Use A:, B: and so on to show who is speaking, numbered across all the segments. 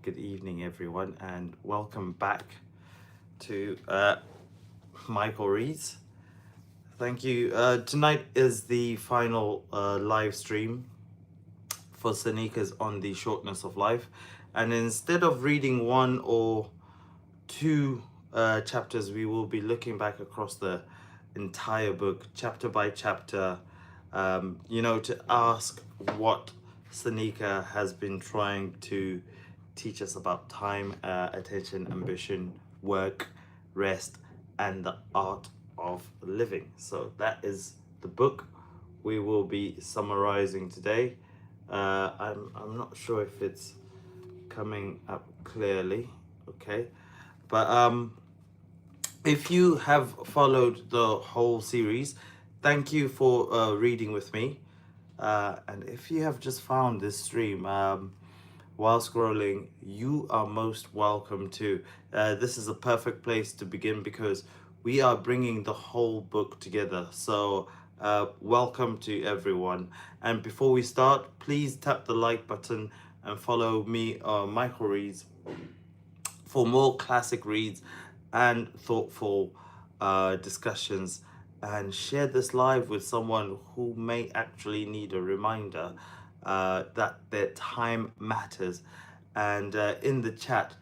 A: Good evening, everyone, and welcome back to Michael Reads. Thank you. Tonight is the final live stream for Seneca's on the shortness of life. And instead of reading one or two chapters, we will be looking back across the entire book, chapter by chapter, to ask what Seneca has been trying to teach us about time, attention, ambition, work, rest, and the art of living. So that is the book we will be summarizing today. I'm not sure if it's coming up clearly, okay, but if you have followed the whole series, thank you for reading with me. And if you have just found this stream while scrolling, you are most welcome to. This is a perfect place to begin because we are bringing the whole book together. So welcome to everyone. And before we start, please tap the like button and follow me, Michael Reads, for more classic reads and thoughtful discussions, and share this live with someone who may actually need a reminder that their time matters. And in the chat,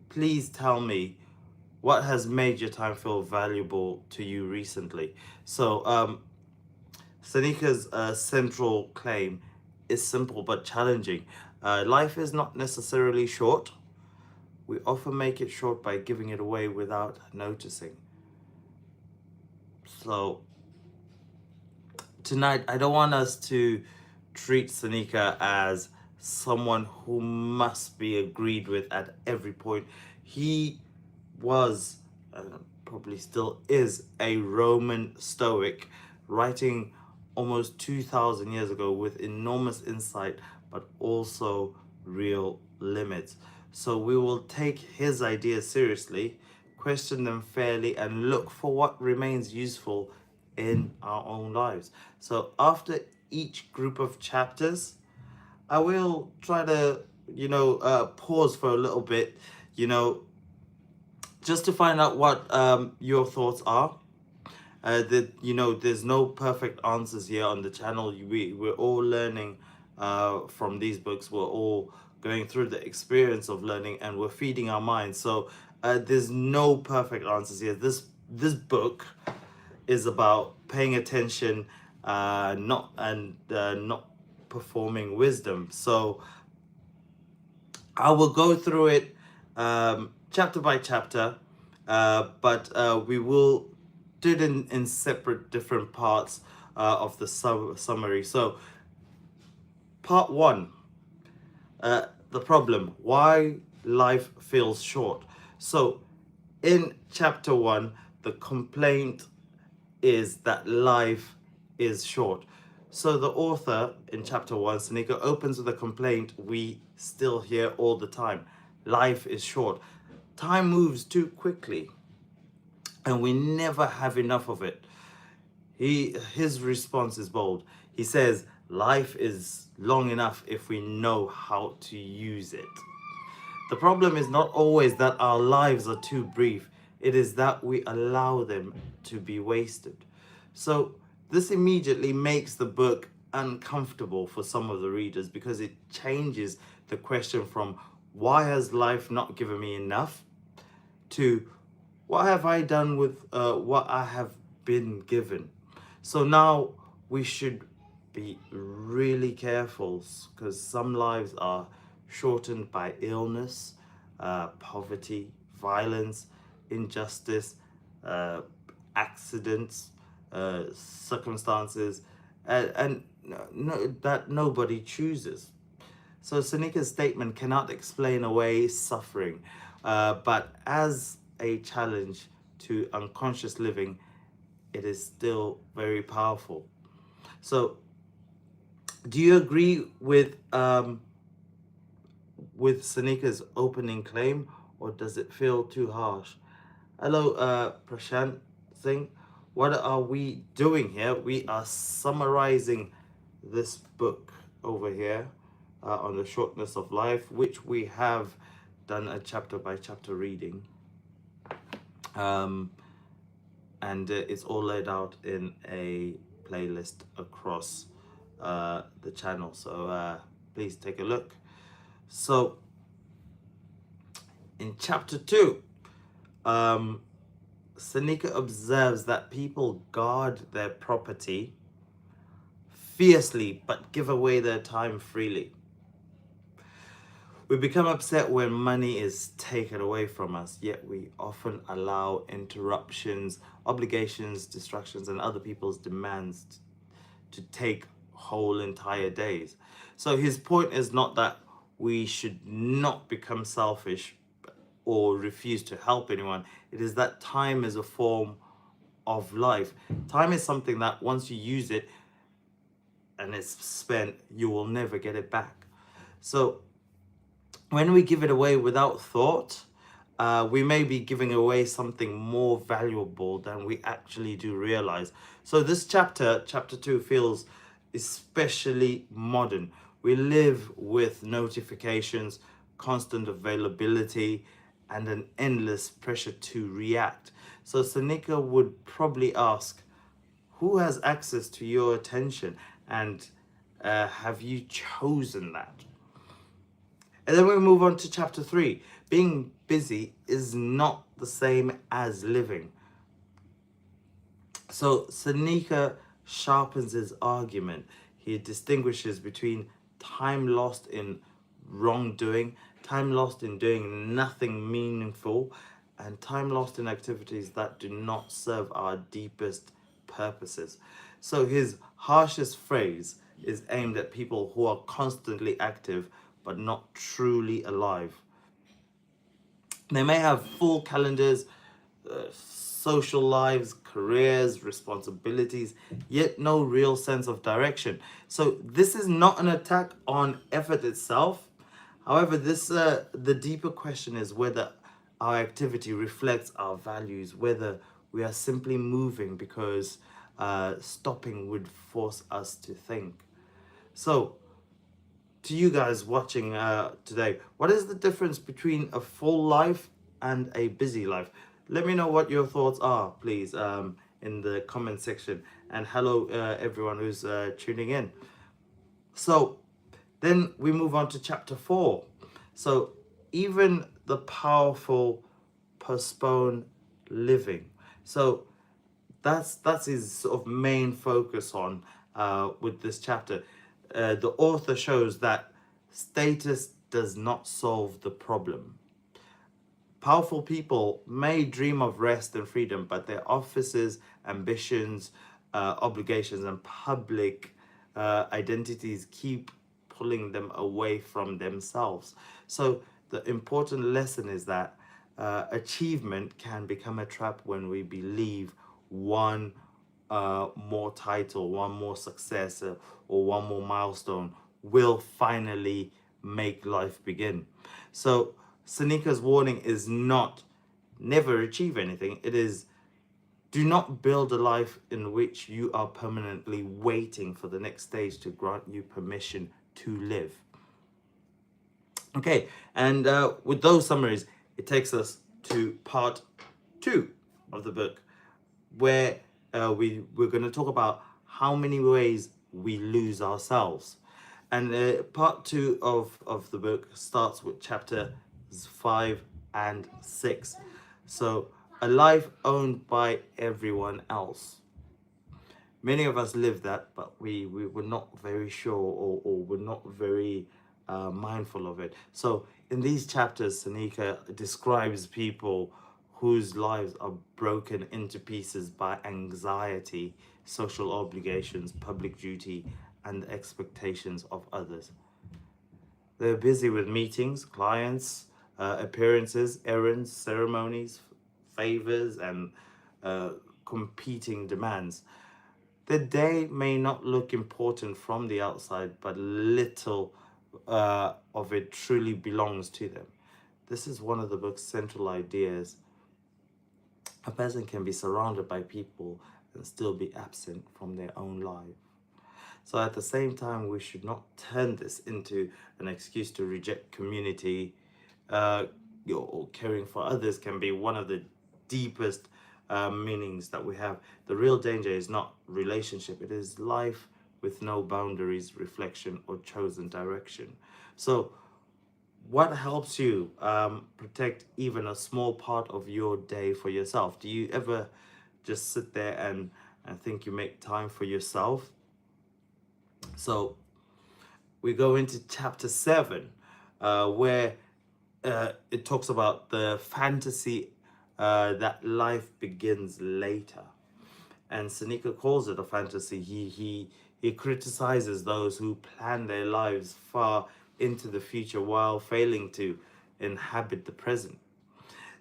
A: please tell me what has made your time feel valuable to you recently. So Seneca's central claim is simple but challenging. Life is not necessarily short. We often make it short by giving it away without noticing. So tonight, I don't want us to treat Seneca as someone who must be agreed with at every point. He was, probably still is, a Roman Stoic, writing almost 2,000 years ago with enormous insight, but also real limits. So we will take his ideas seriously, question them fairly, and look for what remains useful in our own lives. So after each group of chapters, I will try to, pause for a little bit, just to find out what your thoughts are. There's no perfect answers here on the channel. We're all learning from these books. We're all going through the experience of learning, and we're feeding our minds. So there's no perfect answers here. This book is about paying attention, not performing wisdom. So I will go through it chapter by chapter, but we will do it in separate different parts of the summary. So part one, the problem, why life feels short. So in chapter one, the complaint is that life is short. So the author in chapter one, Seneca, opens with a complaint we still hear all the time. Life is short. Time moves too quickly, and we never have enough of it. His response is bold. He says, life is long enough if we know how to use it. The problem is not always that our lives are too brief. It is that we allow them to be wasted. So this immediately makes the book uncomfortable for some of the readers because it changes the question from why has life not given me enough to what have I done with what I have been given. So now we should be really careful because some lives are shortened by illness, poverty, violence, injustice, accidents, circumstances, and that nobody chooses. So Seneca's statement cannot explain away suffering, but as a challenge to unconscious living, it is still very powerful. So, do you agree with Seneca's opening claim, or does it feel too harsh? Hello, Prashant Singh. What are we doing here? We are summarizing this book over here on the shortness of life, which we have done a chapter by chapter reading, and it's all laid out in a playlist across the channel. So please take a look. So in chapter 2, Seneca observes that people guard their property fiercely but give away their time freely. We become upset when money is taken away from us, yet we often allow interruptions, obligations, distractions, and other people's demands to take whole entire days. So his point is not that we should not become selfish or refuse to help anyone. It is that time is a form of life. Time is something that once you use it and it's spent, you will never get it back. So when we give it away without thought, we may be giving away something more valuable than we actually do realize. So this chapter 2, feels especially modern. We live with notifications, constant availability, and an endless pressure to react. So Seneca would probably ask, who has access to your attention, and have you chosen that? And then we move on to chapter 3. Being busy is not the same as living. So Seneca sharpens his argument. He distinguishes between time lost in wrongdoing, time lost in doing nothing meaningful, and time lost in activities that do not serve our deepest purposes. So his harshest phrase is aimed at people who are constantly active but not truly alive. They may have full calendars, social lives, careers, responsibilities, yet no real sense of direction. So this is not an attack on effort itself. However, the deeper question is whether our activity reflects our values, whether we are simply moving because stopping would force us to think. So, to you guys watching today, what is the difference between a full life and a busy life? Let me know what your thoughts are, please, in the comment section. And hello, everyone who's tuning in. So then we move on to chapter 4. So even the powerful postpone living. So that's his sort of main focus on with this chapter. The author shows that status does not solve the problem. Powerful people may dream of rest and freedom, but their offices, ambitions, obligations, and public identities keep pulling them away from themselves. So the important lesson is that achievement can become a trap when we believe one more title, one more success, or one more milestone will finally make life begin. So Seneca's warning is not never achieve anything. It is do not build a life in which you are permanently waiting for the next stage to grant you permission to live. Okay, and with those summaries, it takes us to part 2 of the book, where we're going to talk about how many ways we lose ourselves. And part 2 of the book starts with chapters 5 and 6. So, a life owned by everyone else. Many of us live that, but we were not very sure or were not very mindful of it. So in these chapters, Seneca describes people whose lives are broken into pieces by anxiety, social obligations, public duty, and the expectations of others. They're busy with meetings, clients, appearances, errands, ceremonies, favors, and competing demands. The day may not look important from the outside, but little of it truly belongs to them. This is one of the book's central ideas. A person can be surrounded by people and still be absent from their own life. So at the same time, we should not turn this into an excuse to reject community, or caring for others can be one of the deepest meanings that we have. The real danger is not relationship, it is life with no boundaries, reflection, or chosen direction. So, what helps you protect even a small part of your day for yourself? Do you ever just sit there and think you make time for yourself? So, we go into chapter 7, where it talks about the fantasy that life begins later. And Seneca calls it a fantasy. He criticizes those who plan their lives far into the future while failing to inhabit the present.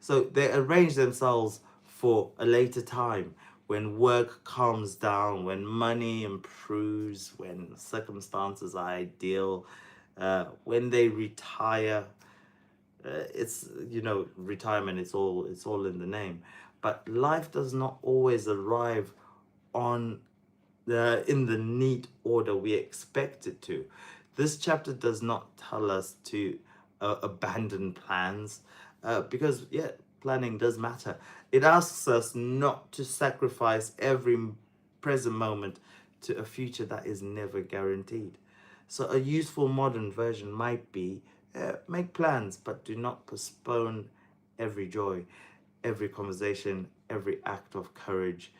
A: So they arrange themselves for a later time when work calms down, when money improves, when circumstances are ideal, when they retire. It's, retirement. It's all in the name, but life does not always arrive on in the neat order we expect it to. This chapter does not tell us to abandon plans, because, yeah, planning does matter. It asks us not to sacrifice every present moment to a future that is never guaranteed. So, a useful modern version might be make plans, but do not postpone every joy, every conversation, every act of courage,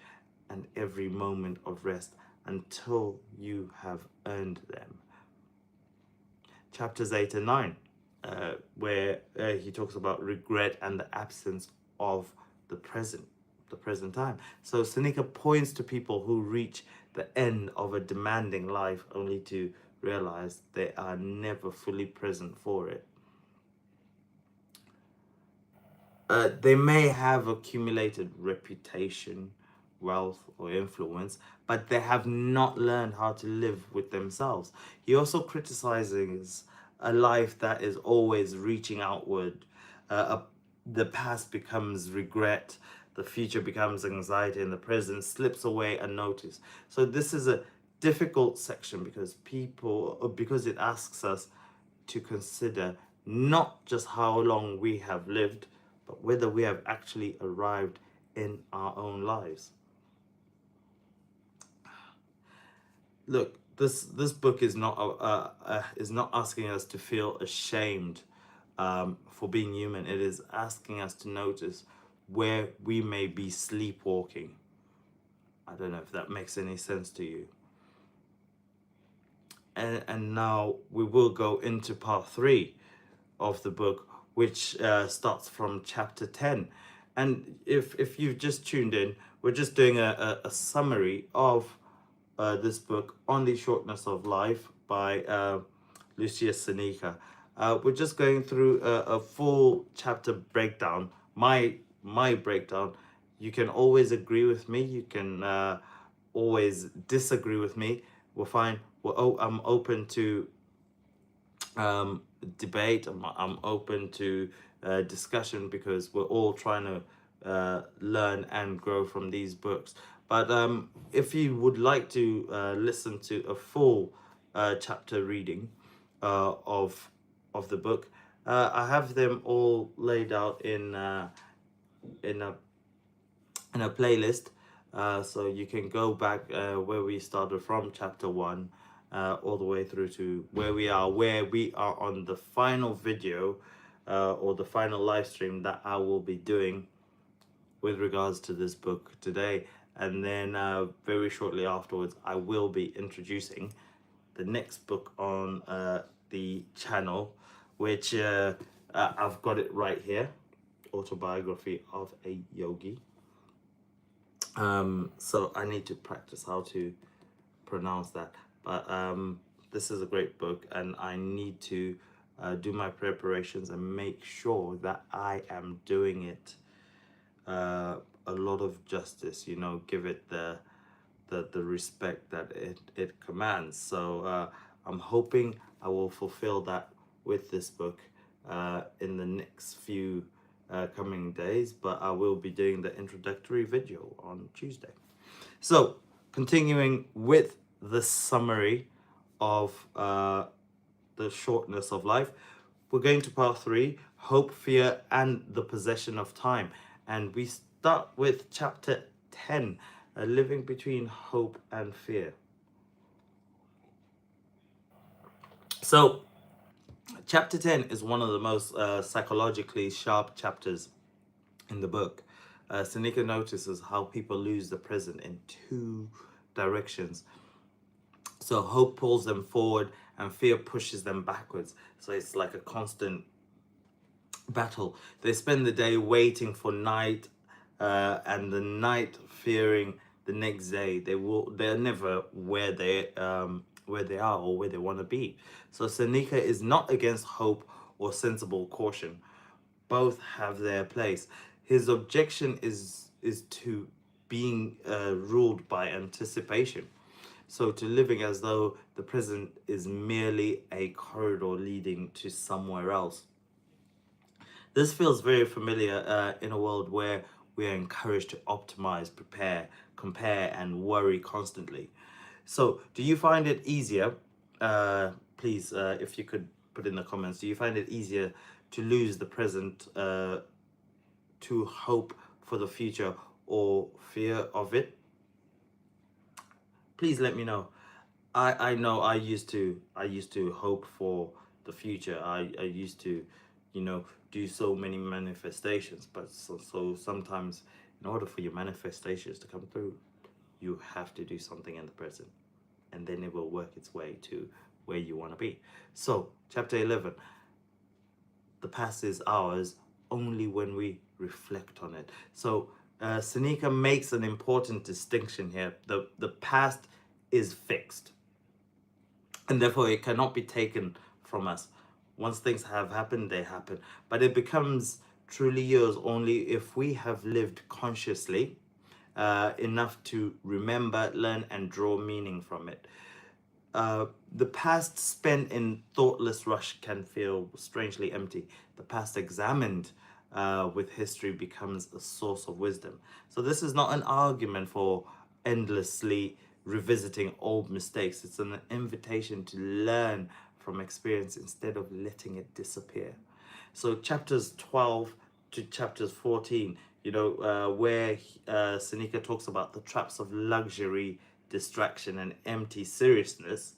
A: and every moment of rest until you have earned them. Chapters 8 and 9, where he talks about regret and the absence of the present time. So Seneca points to people who reach the end of a demanding life only to realize they are never fully present for it. They may have accumulated reputation, wealth, or influence, but they have not learned how to live with themselves. He also criticizes a life that is always reaching outward. The past becomes regret, the future becomes anxiety, and the present slips away unnoticed. So this is a difficult section because it asks us to consider not just how long we have lived, but whether we have actually arrived in our own lives. Look, this book is not asking us to feel ashamed for being human. It is asking us to notice where we may be sleepwalking. I don't know if that makes any sense to you. And now we will go into part 3 of the book, which starts from chapter 10. And if you've just tuned in, we're just doing a summary of this book on the shortness of life by Lucius Seneca. We're just going through a full chapter breakdown, my breakdown. You can always agree with me, you can always disagree with me. We're fine. I'm open to debate. I'm open to discussion, because we're all trying to learn and grow from these books. But if you would like to listen to a full chapter reading of the book, I have them all laid out in a playlist, so you can go back where we started from chapter 1 all the way through to where we are on the final video or the final live stream that I will be doing with regards to this book today. And then very shortly afterwards, I will be introducing the next book on the channel, which I've got it right here, Autobiography of a Yogi. So I need to practice how to pronounce that. But this is a great book, and I need to do my preparations and make sure that I am doing it a lot of justice, give it the respect that it commands. So I'm hoping I will fulfill that with this book in the next few coming days, but I will be doing the introductory video on Tuesday. So continuing with the summary of the shortness of life, we're going to part 3. hope, fear, and the possession of time. And we start with chapter 10, living between hope and fear. So, chapter 10 is one of the most psychologically sharp chapters in the book. Seneca notices how people lose the present in two directions. So hope pulls them forward and fear pushes them backwards. So it's like a constant battle. They spend the day waiting for night, and the night fearing the next day. They're never where they are or where they want to be. So Seneca is not against hope or sensible caution. Both have their place. His objection is to being ruled by anticipation. So to living as though the present is merely a corridor leading to somewhere else. This feels very familiar in a world where we are encouraged to optimize, prepare, compare, and worry constantly. So, do you find it easier? Please, if you could put in the comments, do you find it easier to lose the present to hope for the future or fear of it? Please let me know. I know I used to hope for the future. I used to, do so many manifestations, but so sometimes in order for your manifestations to come through, you have to do something in the present, and then it will work its way to where you want to be. So, chapter 11, the past is ours only when we reflect on it. So, Seneca makes an important distinction here. The past is fixed, and therefore it cannot be taken from us. Once things have happened, they happen. But it becomes truly yours only if we have lived consciously enough to remember, learn, and draw meaning from it. The past spent in thoughtless rush can feel strangely empty. The past examined with history becomes a source of wisdom. So this is not an argument for endlessly revisiting old mistakes. It's an invitation to learn from experience instead of letting it disappear. So chapters 12 to chapters 14, where Seneca talks about the traps of luxury, distraction, and empty seriousness,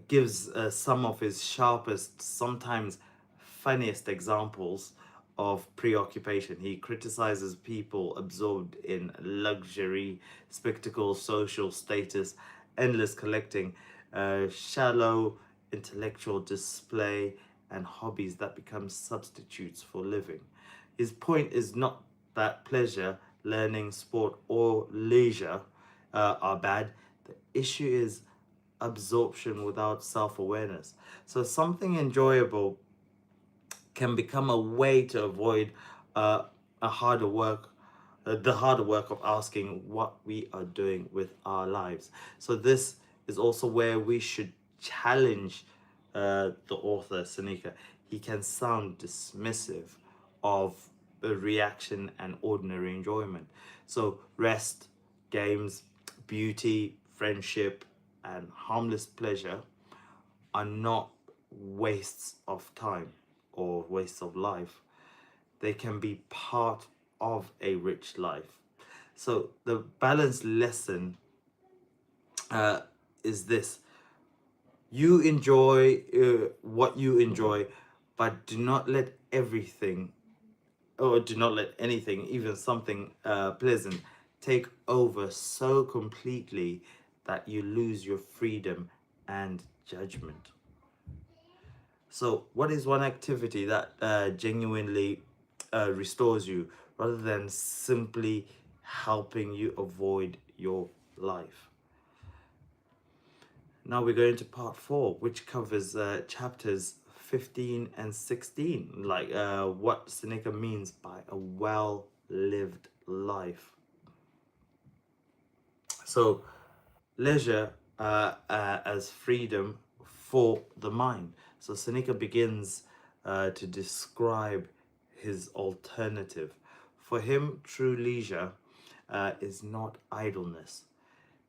A: gives some of his sharpest, sometimes funniest examples of preoccupation. He criticizes people absorbed in luxury, spectacle, social status, endless collecting, shallow intellectual display, and hobbies that become substitutes for living. His point is not that pleasure, learning, sport, or leisure are bad. The issue is absorption without self-awareness. So something enjoyable can become a way to avoid uh, a harder work the harder work of asking what we are doing with our lives. So this is also where we should challenge the author Seneca. He can sound dismissive of a reaction and ordinary enjoyment. So rest, games, beauty, friendship, and harmless pleasure are not wastes of time or wastes of life. They can be part of a rich life. So the balanced lesson is this: you enjoy what you enjoy, but do not let everything, or do not let anything, even something pleasant, take over so completely that you lose your freedom and judgment. So, what is one activity that genuinely restores you rather than simply helping you avoid your life? Now we're going to part 4, which covers chapters 15 and 16, like what Seneca means by a well-lived life. So, leisure as freedom for the mind. So Seneca begins to describe his alternative. For him, true leisure is not idleness.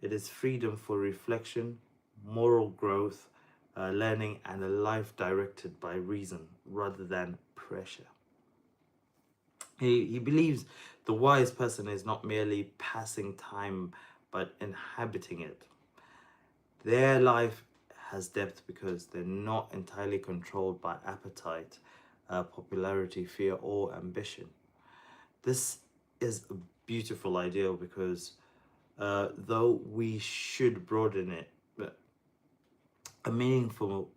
A: It is freedom for reflection, moral growth, learning, and a life directed by reason rather than pressure. He believes the wise person is not merely passing time but inhabiting it. Their life has depth because they're not entirely controlled by appetite, popularity, fear, or ambition. This is a beautiful ideal because though we should broaden it, but a meaningful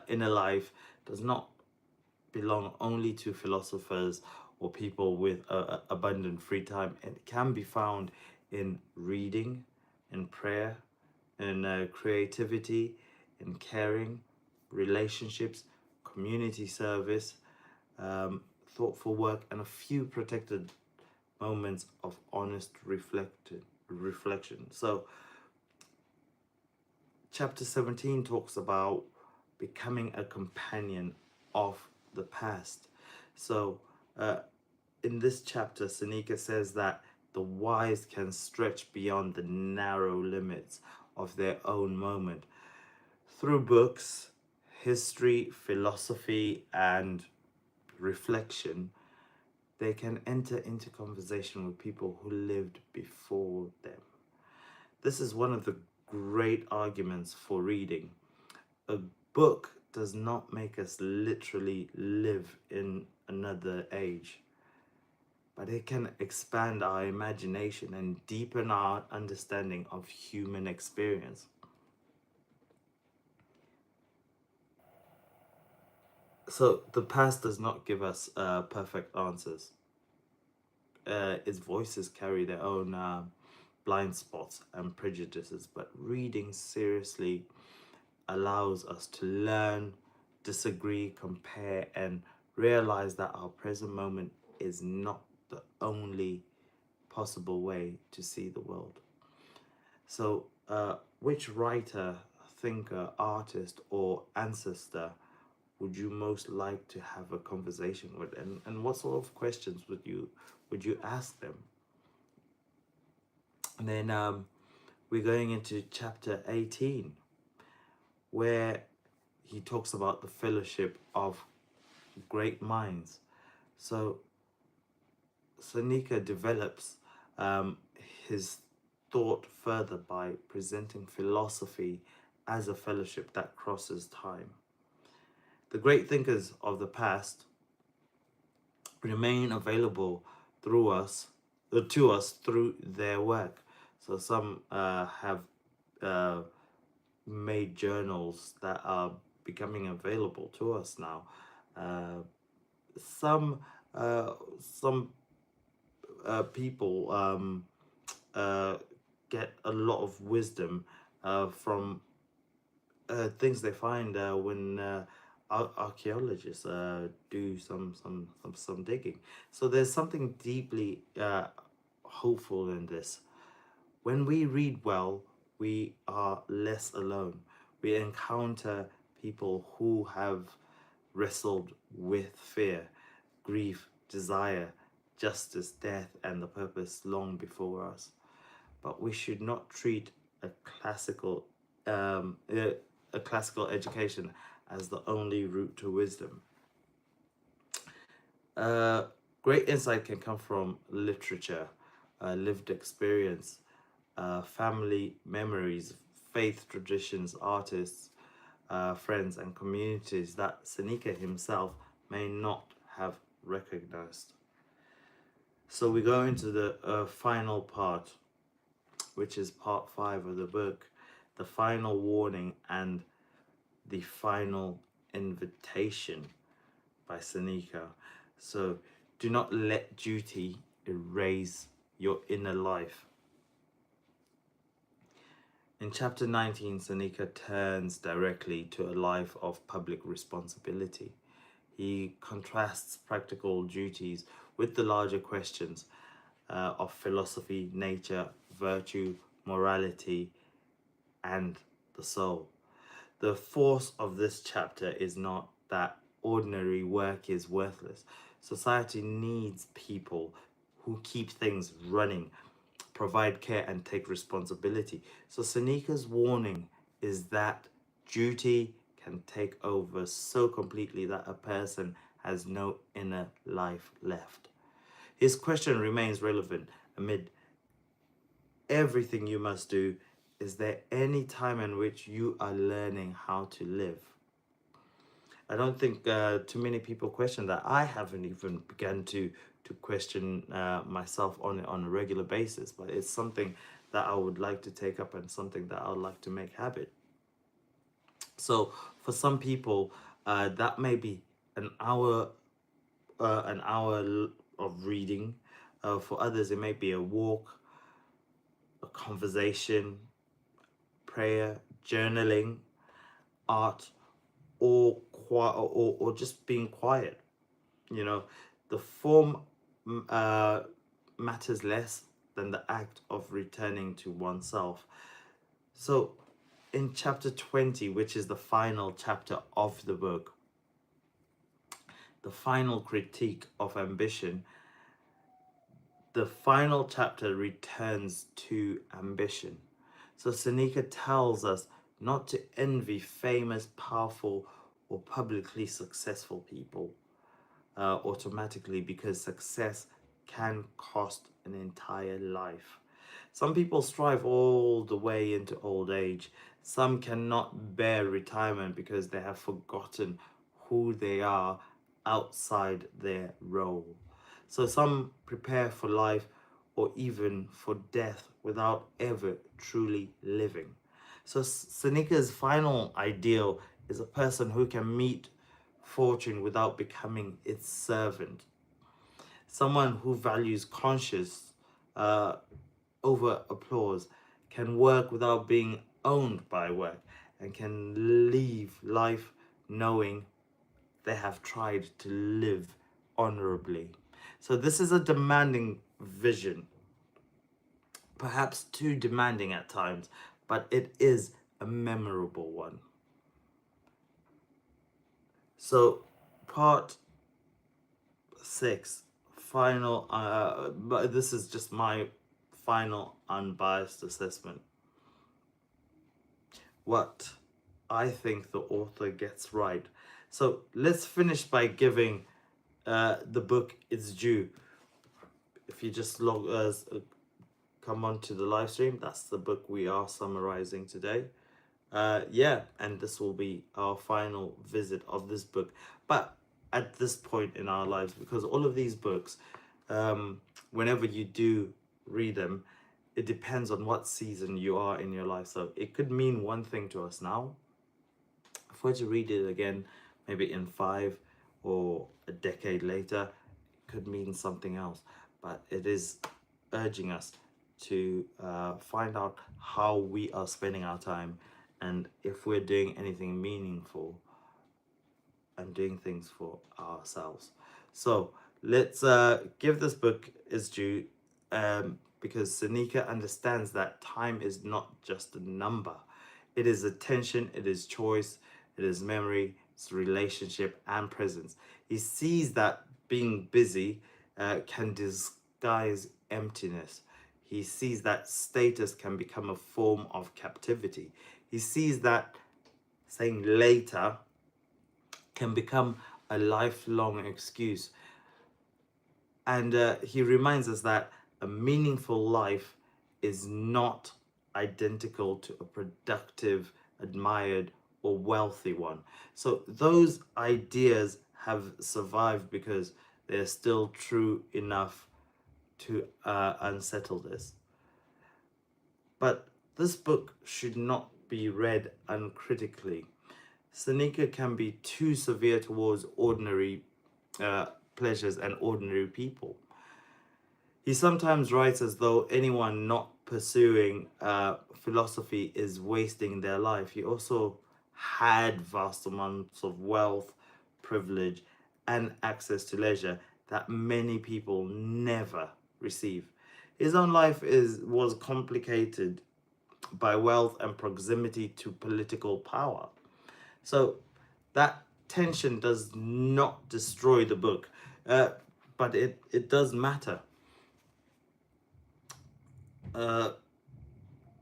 A: inner life does not belong only to philosophers or people with abundant free time. It can be found in reading, in prayer, in creativity, in caring, relationships, community service, thoughtful work, and a few protected moments of honest reflection. So, chapter 17 talks about becoming a companion of the past. So, in this chapter, Seneca says that the wise can stretch beyond the narrow limits of their own moment. Through books, history, philosophy, and reflection, they can enter into conversation with people who lived before them. This is one of the great arguments for reading. A book does not make us literally live in another age, but it can expand our imagination and deepen our understanding of human experience. So the past does not give us perfect answers. Its voices carry their own blind spots and prejudices, but reading seriously allows us to learn, disagree, compare, and realize that our present moment is not the only possible way to see the world. So, which writer, thinker, artist, or ancestor would you most like to have a conversation with, and what sort of questions would you ask them? And then we're going into chapter 18, where he talks about the fellowship of great minds. So Seneca develops his thought further by presenting philosophy as a fellowship that crosses time. The great thinkers of the past remain available through us to us through their work. So some have made journals that are becoming available to us now. Uh, some some people get a lot of wisdom from things they find when archaeologists do some digging. So there's something deeply hopeful in this. When we read well, we are less alone. We encounter people who have wrestled with fear, grief, desire, justice, death, and the purpose long before us. But we should not treat a classical um, uh, a classical education as the only route to wisdom. Uh, Great insight can come from literature, lived experience, family memories, faith traditions, artists, friends, and communities that Seneca himself may not have recognized. So we go into the final part, which is part 5 of the book, the final warning and the final invitation by Seneca. So do not let duty erase your inner life. In chapter 19, Seneca turns directly to a life of public responsibility. He contrasts practical duties with the larger questions of philosophy, nature, virtue, morality, and the soul. The force of this chapter is not that ordinary work is worthless. Society needs people who keep things running, provide care, and take responsibility. So Seneca's warning is that duty can take over so completely that a person has no inner life left. His question remains relevant amid everything you must do. Is there any time in which you are learning how to live? I don't think too many people question that. I haven't even begun to question myself on a regular basis, but it's something that I would like to take up and something that I would like to make habit. So for some people, that may be an hour of reading. For others, it may be a walk, a conversation, prayer, journaling, art, or or just being quiet. You know, the form matters less than the act of returning to oneself. So, in chapter 20, which is the final chapter of the book, the final critique of ambition, the final chapter returns to ambition. So Seneca tells us not to envy famous, powerful, or publicly successful people automatically, because success can cost an entire life. Some people strive all the way into old age. Some cannot bear retirement because they have forgotten who they are outside their role. So some prepare for life or even for death without ever truly living. So Seneca's final ideal is a person who can meet fortune without becoming its servant. Someone who values conscience over applause, can work without being owned by work, and can live life knowing they have tried to live honorably. So this is a demanding vision, perhaps too demanding at times, but it is a memorable one. So part 6, final, but this is just my final unbiased assessment. What I think the author gets right. So let's finish by giving the book its due. If you just come on to the live stream, that's the book we are summarizing today. Yeah, and this will be our final visit of this book. But at this point in our lives, because all of these books, whenever you do read them, it depends on what season you are in your life. So it could mean one thing to us now. If we're to read it again, maybe in 5 or a decade later, it could mean something else. But it is urging us to find out how we are spending our time and if we're doing anything meaningful and doing things for ourselves. So let's give this book its due, because Seneca understands that time is not just a number. It is attention, it is choice, it is memory, it's relationship and presence. He sees that being busy can disguise emptiness. He sees that status can become a form of captivity. He sees that saying later can become a lifelong excuse. And he reminds us that a meaningful life is not identical to a productive, admired, or wealthy one. So those ideas have survived because they're still true enough to unsettle this. But this book should not be read uncritically. Seneca can be too severe towards ordinary pleasures and ordinary people. He sometimes writes as though anyone not pursuing philosophy is wasting their life. He also had vast amounts of wealth, privilege, and access to leisure that many people never receive. His own life was complicated by wealth and proximity to political power. So that tension does not destroy the book, but it does matter.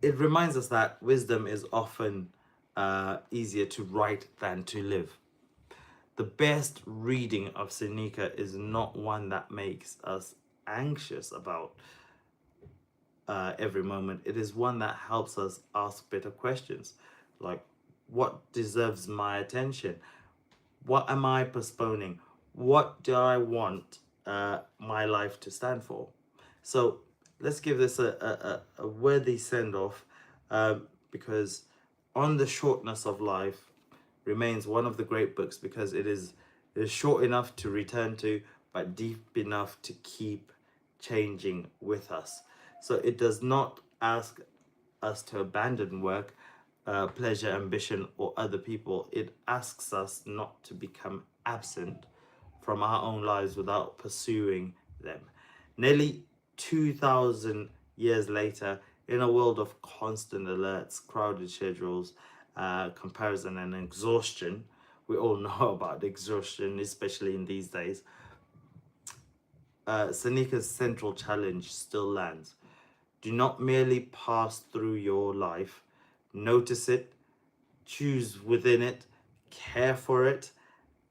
A: It reminds us that wisdom is often easier to write than to live. The best reading of Seneca is not one that makes us anxious about every moment. It is one that helps us ask better questions, like, what deserves my attention? What am I postponing? What do I want my life to stand for? So let's give this a worthy send off, because On the Shortness of Life remains one of the great books because it is short enough to return to, but deep enough to keep changing with us. So it does not ask us to abandon work, pleasure, ambition, or other people. It asks us not to become absent from our own lives without pursuing them. Nearly 2,000 years later, in a world of constant alerts, crowded schedules, comparison, and exhaustion, we all know about exhaustion, especially in these days, Seneca's central challenge still lands. Do not merely pass through your life, notice it, choose within it, care for it,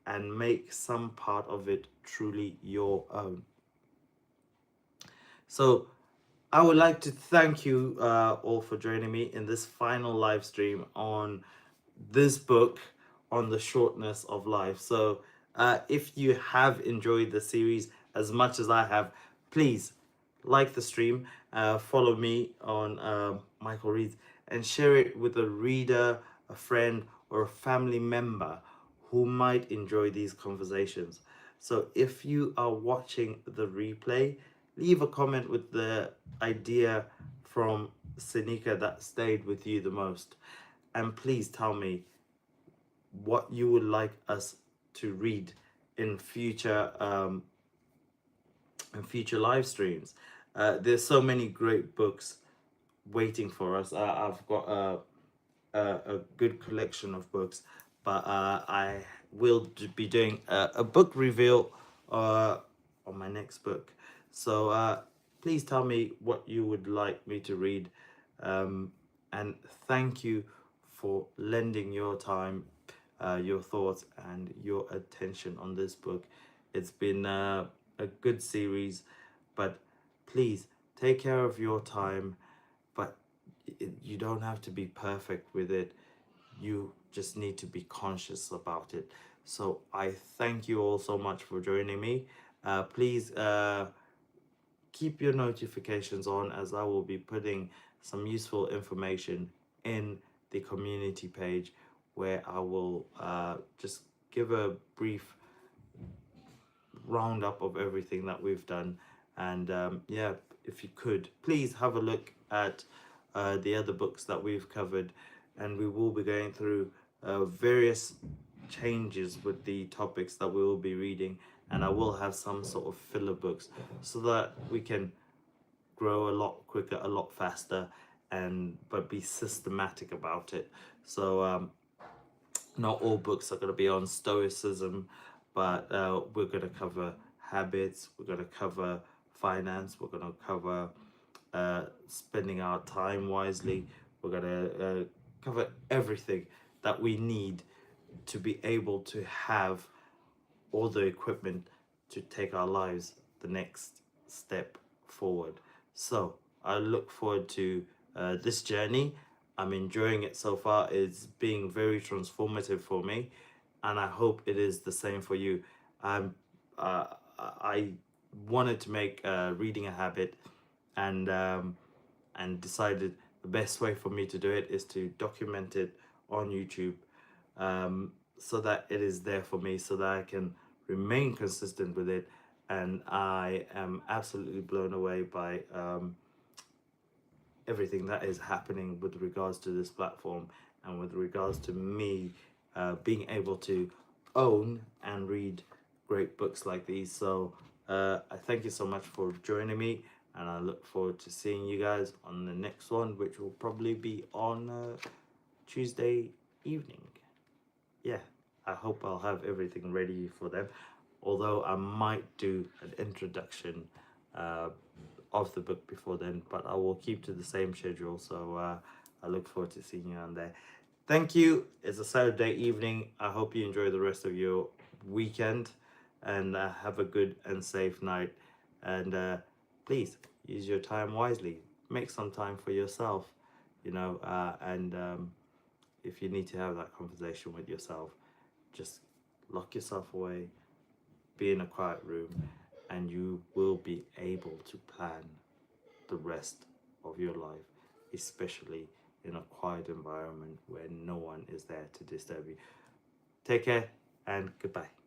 A: and make some part of it truly your own. So, I would like to thank you all for joining me in this final live stream on this book, On the Shortness of Life. So, if you have enjoyed the series as much as I have, please like the stream, follow me on Michael Reads, and share it with a reader, a friend, or a family member who might enjoy these conversations. So if you are watching the replay, leave a comment with the idea from Seneca that stayed with you the most. And please tell me what you would like us to read in future live streams. There's so many great books waiting for us. I've got a good collection of books, but I will be doing a book reveal on my next book. So please tell me what you would like me to read, and thank you for lending your time, your thoughts, and your attention on this book. It's been a good series, but please take care of your time. But you don't have to be perfect with it. You just need to be conscious about it. So I thank you all so much for joining me. Please keep your notifications on, as I will be putting some useful information in the community page, where I will just give a brief roundup of everything that we've done. And yeah, if you could please have a look at the other books that we've covered, and we will be going through various changes with the topics that we will be reading, and I will have some sort of filler books so that we can grow a lot quicker, a lot faster, and but be systematic about it. So not all books are going to be on Stoicism, but we're going to cover habits, we're going to cover finance, we're going to cover spending our time wisely, we're going to cover everything that we need to be able to have all the equipment to take our lives the next step forward. So I look forward to this journey. I'm enjoying it so far. It's being very transformative for me, and I hope it is the same for you. I wanted to make reading a habit, and decided the best way for me to do it is to document it on YouTube, so that it is there for me, so that I can remain consistent with it. And I am absolutely blown away by everything that is happening with regards to this platform, and with regards to me being able to own and read great books like these. So I thank you so much for joining me, and I look forward to seeing you guys on the next one, which will probably be on Tuesday evening. Yeah, I hope I'll have everything ready for them, although I might do an introduction of the book before then, but I will keep to the same schedule. So I look forward to seeing you on there. Thank you. It's a Saturday evening. I hope you enjoy the rest of your weekend, and have a good and safe night. And please use your time wisely. Make some time for yourself, and if you need to have that conversation with yourself, just lock yourself away, be in a quiet room, and you will be able to plan the rest of your life, especially in a quiet environment where no one is there to disturb you. Take care and goodbye.